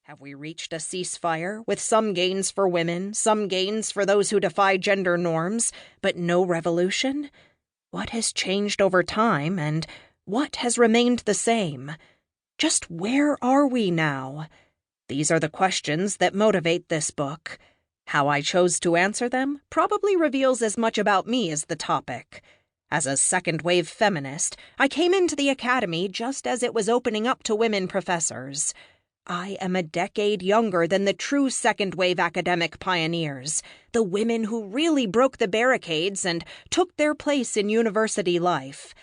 Have we reached a ceasefire, with some gains for women, some gains for those who defy gender norms, but no revolution? What has changed over time, and what has remained the same? Just where are we now? These are the questions that motivate this book. How I chose to answer them probably reveals as much about me as the topic. As a second-wave feminist, I came into the academy just as it was opening up to women professors. I am a decade younger than the true second-wave academic pioneers, the women who really broke the barricades and took their place in university life.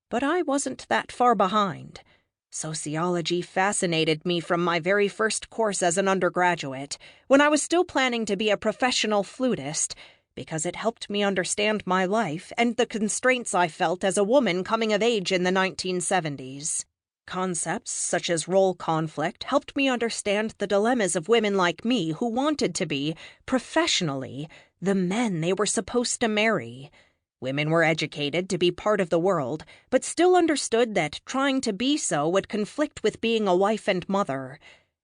But I wasn't that far behind. Sociology fascinated me from my very first course as an undergraduate, when I was still planning to be a professional flutist, because it helped me understand my life and the constraints I felt as a woman coming of age in the 1970s. Concepts such as role conflict helped me understand the dilemmas of women like me who wanted to be, professionally, the men they were supposed to marry. Women were educated to be part of the world, but still understood that trying to be so would conflict with being a wife and mother.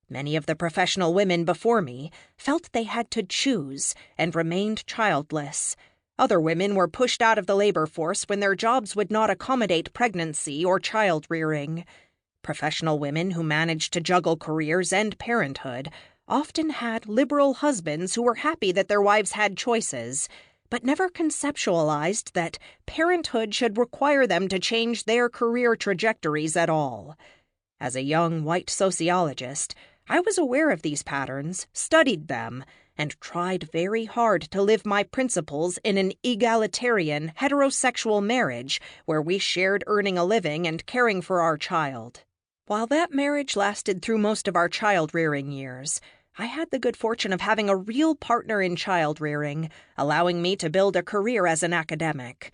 Many of the professional women before me felt they had to choose and remained childless. Other women were pushed out of the labor force when their jobs would not accommodate pregnancy or child-rearing. Professional women who managed to juggle careers and parenthood often had liberal husbands who were happy that their wives had choices, but never conceptualized that parenthood should require them to change their career trajectories at all. As a young white sociologist, I was aware of these patterns, studied them, and tried very hard to live my principles in an egalitarian, heterosexual marriage where we shared earning a living and caring for our child. While that marriage lasted through most of our child-rearing years, I had the good fortune of having a real partner in child-rearing, allowing me to build a career as an academic.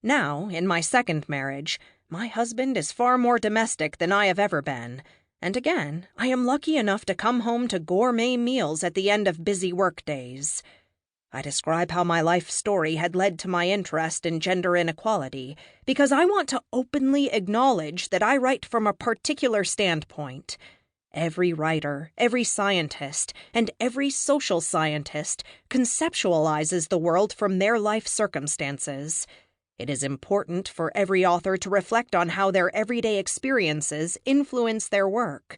Now, in my second marriage, my husband is far more domestic than I have ever been, and again, I am lucky enough to come home to gourmet meals at the end of busy work days. I describe how my life story had led to my interest in gender inequality because I want to openly acknowledge that I write from a particular standpoint. Every writer, every scientist, and every social scientist conceptualizes the world from their life circumstances. It is important for every author to reflect on how their everyday experiences influence their work.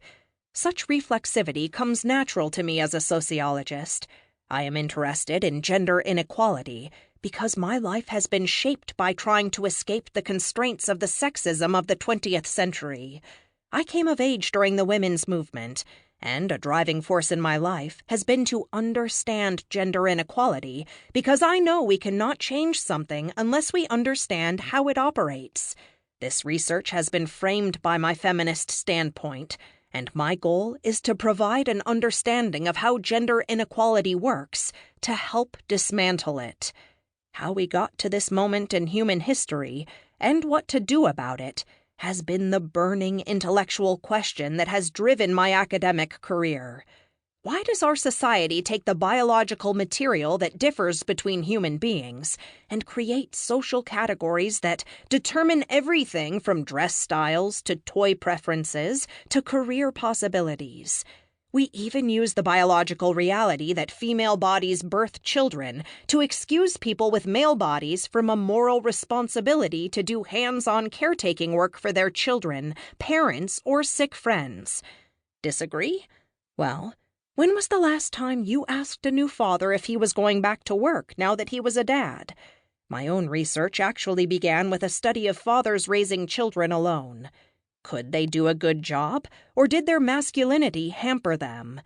Such reflexivity comes natural to me as a sociologist. I am interested in gender inequality because my life has been shaped by trying to escape the constraints of the sexism of the 20th century. I came of age during the women's movement, and a driving force in my life has been to understand gender inequality because I know we cannot change something unless we understand how it operates. This research has been framed by my feminist standpoint, and my goal is to provide an understanding of how gender inequality works to help dismantle it. How we got to this moment in human history, and what to do about it, has been the burning intellectual question that has driven my academic career. Why does our society take the biological material that differs between human beings and create social categories that determine everything from dress styles to toy preferences to career possibilities? We even use the biological reality that female bodies birth children to excuse people with male bodies from a moral responsibility to do hands-on caretaking work for their children, parents, or sick friends. Disagree? Well, when was the last time you asked a new father if he was going back to work now that he was a dad? My own research actually began with a study of fathers raising children alone. Could they do a good job, or did their masculinity hamper them?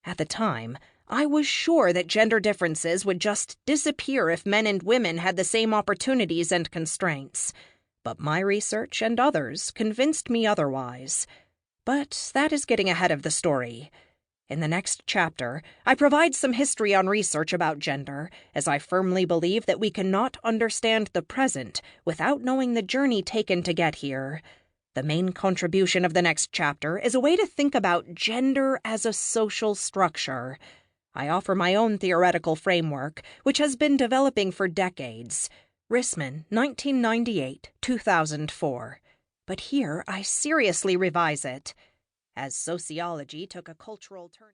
At the time, I was sure that gender differences would just disappear if men and women had the same opportunities and constraints. But my research and others convinced me otherwise. But that is getting ahead of the story. In the next chapter, I provide some history on research about gender, as I firmly believe that we cannot understand the present without knowing the journey taken to get here. The main contribution of the next chapter is a way to think about gender as a social structure. I offer my own theoretical framework, which has been developing for decades. Risman, 1998-2004. But here I seriously revise it. As sociology took a cultural turn...